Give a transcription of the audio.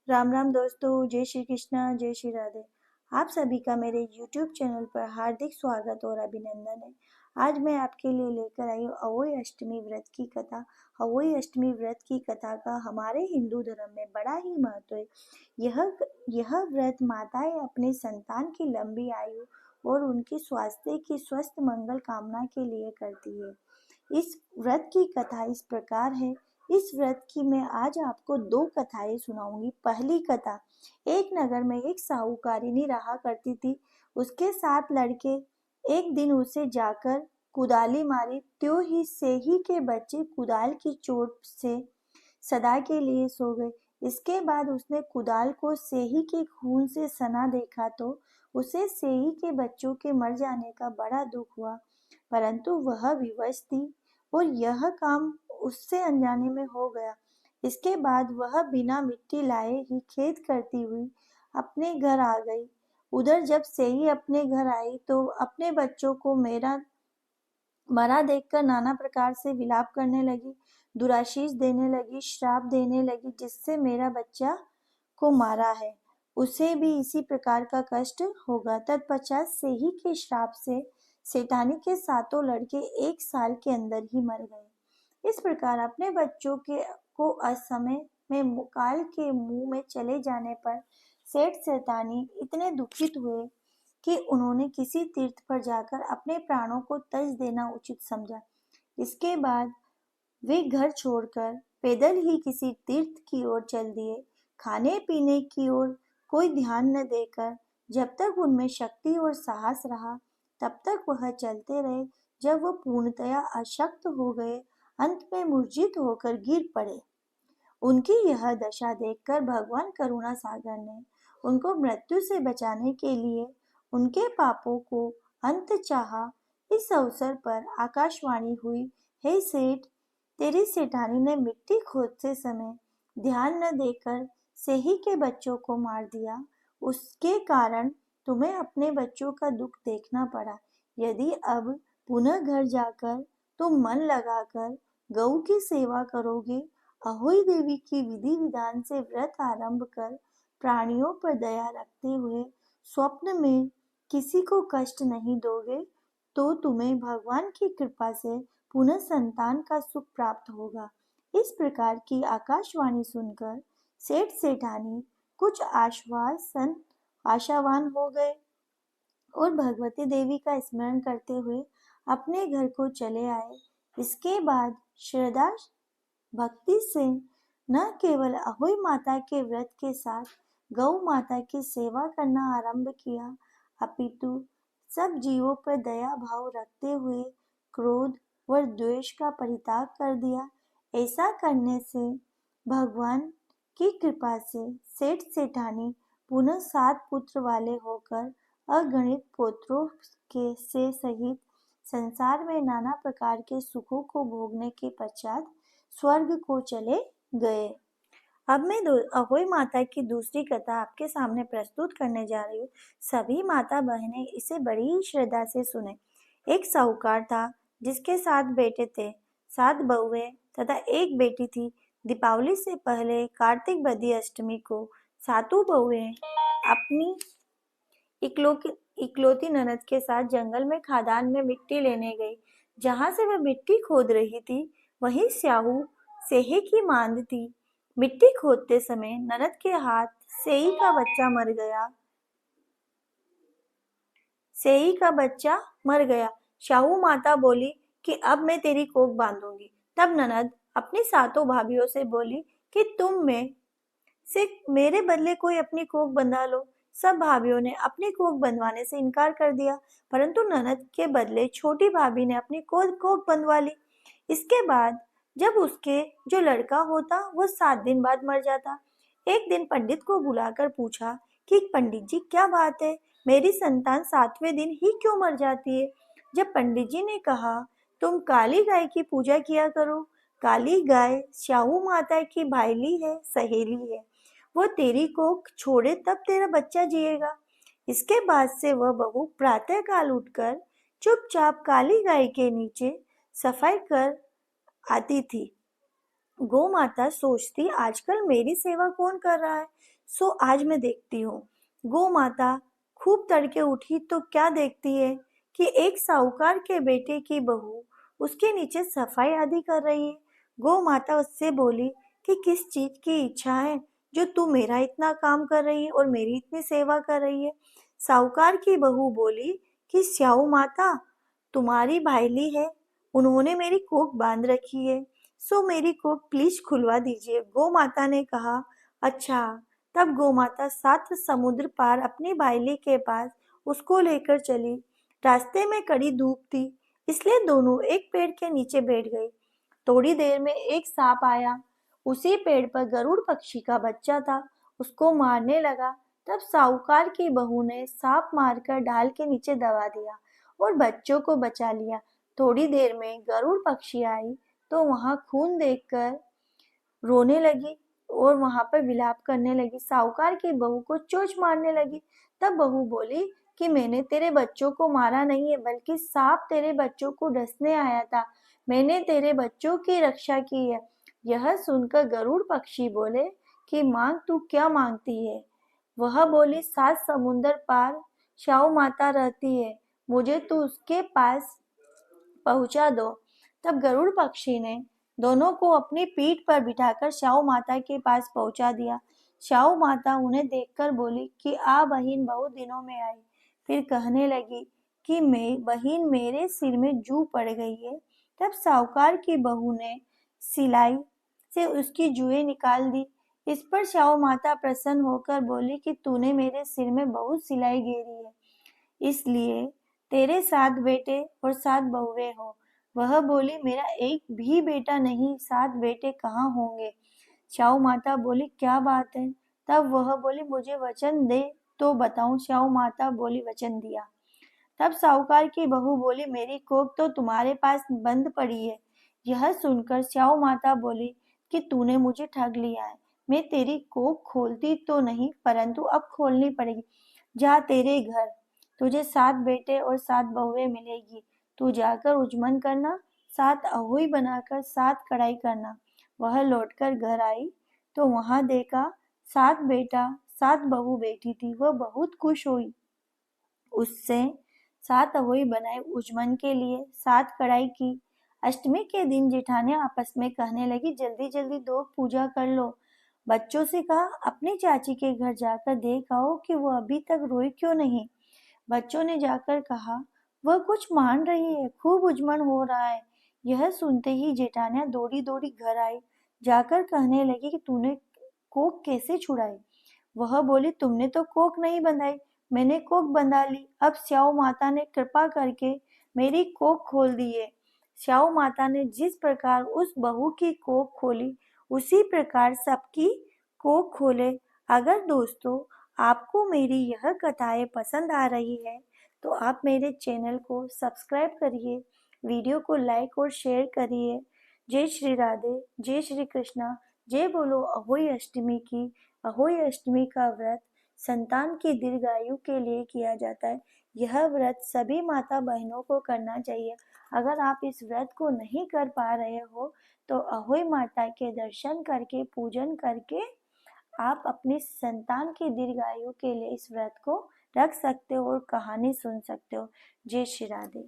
राम राम दोस्तों, जय श्री कृष्णा, जय श्री राधे। आप सभी का मेरे YouTube चैनल पर हार्दिक स्वागत और अभिनंदन है। आज मैं आपके लिए लेकर आई हूँ अहोई अष्टमी व्रत की कथा। अहोई अष्टमी व्रत की कथा का हमारे हिंदू धर्म में बड़ा ही महत्व है। यह व्रत माताएं अपने संतान की लंबी आयु और उनकी स्वास्थ्य की स्वस्थ मंगल कामना के लिए करती है। इस व्रत की कथा इस प्रकार है। इस व्रत की मैं आज आपको दो कथाएं सुनाऊंगी। पहली कथा, एक नगर में एक साहूकारिनी रहा करती थी। उसके 7 लड़के एक दिन उसे जाकर कुदाली मारी, त्यों ही से ही के बच्चे कुदाल की चोट से सदा के लिए सो गए। इसके बाद उसने कुदाल को सेही के खून से सना देखा तो उसे सेही के बच्चों के मर जाने का बड़ा दुख हुआ, परंतु वह विवश थी और यह काम उससे अनजाने में हो गया। इसके बाद वह बिना मिट्टी लाए ही खेत करती हुई अपने घर आ गई। उधर जब सेही अपने घर आई तो अपने बच्चों को मरा देखकर नाना प्रकार से विलाप करने लगी, दुराशीष देने लगी, श्राप देने लगी। जिससे मेरा बच्चा को मारा है उसे भी इसी प्रकार का कष्ट होगा। तत्पश्चात सेही के श्राप से सेठानी के 7 लड़के 1 साल के अंदर ही मर गए। इस प्रकार अपने बच्चों के को असमय में काल के मुंह में चले जाने पर सेठ सेठानी इतने दुखित हुए कि उन्होंने किसी तीर्थ पर जाकर अपने प्राणों को त्यज देना उचित समझा। इसके बाद वे घर छोड़कर पैदल ही किसी तीर्थ की ओर चल दिए। खाने पीने की ओर कोई ध्यान न देकर जब तक उनमें शक्ति और साहस रहा तब तक वह चलते रहे। जब वह पूर्णतया अशक्त हो गए, अंत में मूर्छित होकर गिर पड़े। उनकी यह दशा देखकर भगवान करुणा सागर ने उनको मृत्यु से बचाने के लिए उनके पापों को अंत चाहा। इस अवसर पर आकाशवाणी हुई, हे सेठ, तेरी सेठानी ने मिट्टी खोदते समय ध्यान न देकर सेही के बच्चों को मार दिया। उसके कारण तुम्हें अपने बच्चों का दुख देखना पड़ा। यदि अब पुनः घर जाकर तुम मन लगाकर गऊ की सेवा करोगे, अहोई देवी की विधि विधान से व्रत आरंभ कर प्राणियों पर दया रखते हुए स्वप्न में किसी को कष्ट नहीं दोगे, तो तुम्हें भगवान की कृपा से पुनः संतान का सुख प्राप्त होगा। इस प्रकार की आकाशवाणी सुनकर सेठ सेठानी कुछ आशावान हो गए और भगवती देवी का स्मरण करते हुए अपने घर को चले आए। इसके बाद श्रद्धा भक्ति से न केवल अहोई माता के व्रत के साथ गौ माता की सेवा करना आरंभ किया, अपितु सब जीवों पर दया भाव रखते हुए क्रोध व द्वेष का परित्याग कर दिया। ऐसा करने से भगवान की कृपा से सेठ सेठानी पुनः 7 पुत्र वाले होकर अगणित पुत्रों के से सहित संसार में नाना प्रकार के सुखों को भोगने के पश्चात स्वर्ग को चले गए। अब मैं अहोई माता की दूसरी कथा आपके सामने प्रस्तुत करने जा रही हूँ। सभी माता बहनें इसे बड़ी ही श्रद्धा से सुने। एक साहूकार था जिसके 7 बेटे थे, 7 बहुएं तथा एक बेटी थी। दीपावली से पहले कार्तिक बदी अष्टमी को 7 बहुएं अपनी इकलौती ननद के साथ जंगल में खदान में मिट्टी लेने गई। जहां से वह मिट्टी खोद रही थी वहीं स्याहू सेही की मांद थी। मिट्टी खोदते समय ननद के हाथ सेही का बच्चा मर गया। शाहू माता बोली कि अब मैं तेरी कोख बांधूंगी। तब ननद अपनी 7 भाभियों से बोली कि तुम में से मेरे बदले कोई अपनी कोख बंधा लो। सब भाभियों ने अपनी कोख बंधवाने से इनकार कर दिया, परंतु ननद के बदले छोटी भाभी ने अपनी कोख बंधवा ली। इसके बाद जब उसके जो लड़का होता वो 7 दिन बाद मर जाता। एक दिन पंडित को बुलाकर पूछा कि पंडित जी, क्या बात है, मेरी संतान 7वें दिन ही क्यों मर जाती है। जब पंडित जी ने कहा, तुम काली गाय की पूजा किया करो। काली गाय स्याहू माता की भाईली है, सहेली है। वो तेरी कोख छोड़े तब तेरा बच्चा जिएगा। इसके बाद से वह बहू प्रातः काल उठकर चुपचाप काली गाय के नीचे सफाई कर आती थी। गौ माता सोचती, आजकल मेरी सेवा कौन कर रहा है। सो आज मैं देखती हूँ। गौ माता खूब तड़के उठी तो क्या देखती है कि एक साहूकार के बेटे की बहू उसके नीचे सफाई आदि कर रही है। गौ माता उससे बोली कि किस चीज की इच्छा है जो तू मेरा इतना काम कर रही है और मेरी इतनी सेवा कर रही है। साहूकार की बहू बोली कि स्याऊ माता, तुम्हारी भाईली है, उन्होंने मेरी कोख बांध रखी है, सो मेरी कोख प्लीज खुलवा दीजिए। गौ माता ने कहा, अच्छा। तब गौ माता 7 समुद्र पार अपनी भाईली के पास उसको लेकर चली। रास्ते में कड़ी धूप थी, इसलिए दोनों एक पेड़ के नीचे बैठ गई। थोड़ी देर में एक सांप आया। उसी पेड़ पर गरुड़ पक्षी का बच्चा था, उसको मारने लगा। तब साहूकार की बहू ने सांप मारकर ढाल के नीचे दबा दिया और बच्चों को बचा लिया। थोड़ी देर में गरुड़ पक्षी आई तो वहां खून देखकर रोने लगी और वहां पर विलाप करने लगी। साहूकार की बहू को चोंच मारने लगी। तब बहू बोली कि मैंने तेरे बच्चों को मारा नहीं है, बल्कि सांप तेरे बच्चों को डसने आया था। मैंने तेरे बच्चों की रक्षा की है। यह सुनकर गरुड़ पक्षी बोले कि मांग, तू क्या मांगती है? वह बोली, 7 समुंदर पार स्याऊ माता रहती है, मुझे तू उसके पास पहुंचा दो। तब गरुड़ पक्षी ने दोनों को अपनी पीठ पर बिठाकर स्याऊ माता के पास पहुंचा दिया। स्याऊ माता उन्हें देखकर बोली कि आ बहिन, बहुत दिनों में आई। फिर कहने लगी कि मैं बहिन, मेरे सिर में जू पड़ गई है। तब साहूकार की बहू ने सिलाई से उसकी जुएं निकाल दी। इस पर स्याऊ माता प्रसन्न होकर बोली कि तूने मेरे सिर में बहुत सिलाई गेरी है, इसलिए तेरे 7 बेटे और 7 बहुएं हो। वह बोली, मेरा एक भी बेटा नहीं, 7 बेटे कहाँ होंगे? स्याऊ माता बोली, क्या बात है? तब वह बोली, मुझे वचन दे तो बताऊं। स्याऊ माता बोली, वचन दिया। तब साहूकार की बहू बोली, मेरी कोख तो तुम्हारे पास बंद पड़ी है। यह सुनकर स्याऊ माता बोली कि तूने मुझे ठग लिया है। मैं तेरी कोख खोलती तो नहीं, परंतु अब खोलनी पड़ेगी। जा तेरे घर, तुझे 7 बेटे और 7 बहुएं मिलेगी। तू जाकर उजमन करना, 7 अहुई बनाकर 7 कढ़ाई करना। वह लौटकर घर आई तो वहां देखा 7 बेटा 7 बहू बैठी थी। वह बहुत खुश हुई। उससे 7 अहोई बनाए उजमन के लिए, 7 कढ़ाई की। अष्टमी के दिन जेठानियां आपस में कहने लगी, जल्दी जल्दी दो पूजा कर लो। बच्चों से कहा, अपनी चाची के घर जाकर देख आओ कि वो अभी तक रोई क्यों नहीं। बच्चों ने जाकर कहा, वह कुछ मान रही है, खूब उजमन हो रहा है। यह सुनते ही जेठानियां दौड़ी दौड़ी घर आई। जाकर कहने लगी कि तूने कोक कैसे छुड़ाई? वह बोली, तुमने तो कोक नहीं बंधाई, मैंने कोक बंधा ली। अब स्याऊ माता ने कृपा करके मेरी कोख खोल दी है। स्याऊ माता ने जिस प्रकार उस बहू की कोख खोली, उसी प्रकार सबकी कोख खोले। अगर दोस्तों आपको मेरी यह कथाएं पसंद आ रही है तो आप मेरे चैनल को सब्सक्राइब करिए, वीडियो को लाइक और शेयर करिए। जय श्री राधे, जय श्री कृष्णा, जय बोलो अहोई अष्टमी की। अहोई अष्टमी का व्रत संतान की दीर्घायु के लिए किया जाता है। यह व्रत सभी माता बहनों को करना चाहिए। अगर आप इस व्रत को नहीं कर पा रहे हो तो अहोई माता के दर्शन करके, पूजन करके आप अपनी संतान की दीर्घायु के लिए इस व्रत को रख सकते हो और कहानी सुन सकते हो। जय श्री राधे।